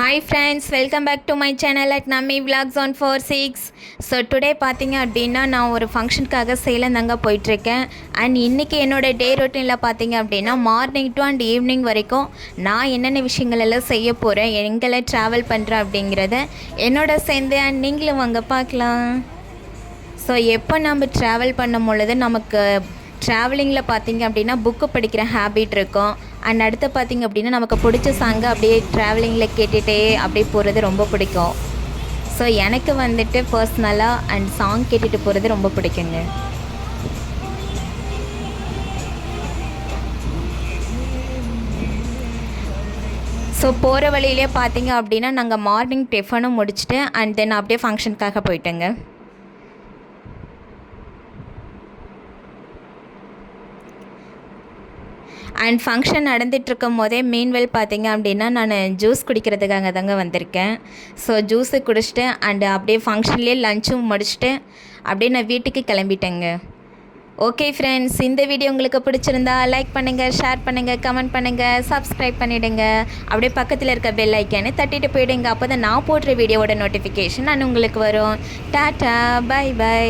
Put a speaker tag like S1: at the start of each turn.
S1: Hi friends, welcome back to my channel at Nami Vlogs on 46. So today பார்த்தீங்க அப்படின்னா நான் ஒரு ஃபங்க்ஷனுக்காக சேலம் தாங்க போயிட்டுருக்கேன். அண்ட் இன்றைக்கி என்னோடய டே ரொட்டீனில் பார்த்தீங்க அப்படின்னா மார்னிங் டு அண்ட் ஈவினிங் வரைக்கும் நான் என்னென்ன விஷயங்கள் எல்லாம் செய்ய போகிறேன், எங்கெல்லாம் ட்ராவல் பண்ணுறேன் அப்படிங்கிறத என்னோட சேர்ந்து அண்ட் நீங்களும் வாங்க பார்க்கலாம். ஸோ எப்போ நம்ம ட்ராவல் பண்ணும் பொழுது நமக்கு ட்ராவலிங்கில் பார்த்திங்க அப்படின்னா புக்கு படிக்கிற ஹேபிட் இருக்கும். அண்ட் அடுத்து பார்த்திங்க அப்படின்னா நமக்கு பிடிச்ச சாங்கை அப்படியே ட்ராவலிங்கில் கேட்டுகிட்டே அப்படியே போகிறது ரொம்ப பிடிக்கும். ஸோ எனக்கு வந்துட்டு பர்சனலாக அண்ட் சாங் கேட்டுட்டு போகிறது ரொம்ப பிடிக்குங்க. ஸோ போகிற வழியிலே பார்த்திங்க அப்படின்னா நாங்கள் மார்னிங் டிஃபனும் முடிச்சுட்டு அண்ட் தென் அப்படியே ஃபங்க்ஷனுக்காக போயிட்டேங்க. அண்ட் ஃபங்க்ஷன் நடந்துகிட்ருக்கும் போதே மீன்வெல் பார்த்திங்க அப்படின்னா நான் ஜூஸ் குடிக்கிறதுக்காக தாங்க வந்திருக்கேன். ஸோ ஜூஸு குடிச்சிட்டு அண்டு அப்படியே ஃபங்க்ஷன்லேயே லஞ்சும் முடிச்சுட்டு அப்படியே நான் வீட்டுக்கு கிளம்பிட்டேங்க. ஓகே ஃப்ரெண்ட்ஸ், இந்த வீடியோ உங்களுக்கு பிடிச்சிருந்தா லைக் பண்ணுங்கள், ஷேர் பண்ணுங்கள், கமெண்ட் பண்ணுங்கள், சப்ஸ்கிரைப் பண்ணிவிடுங்க. அப்படியே பக்கத்தில் இருக்க பெல் ஐக்கானு தட்டிட்டு போயிடுங்க. அப்போ தான் நான் போடுற வீடியோவோட நோட்டிஃபிகேஷன் நான் உங்களுக்கு வரும். Tata, bye by.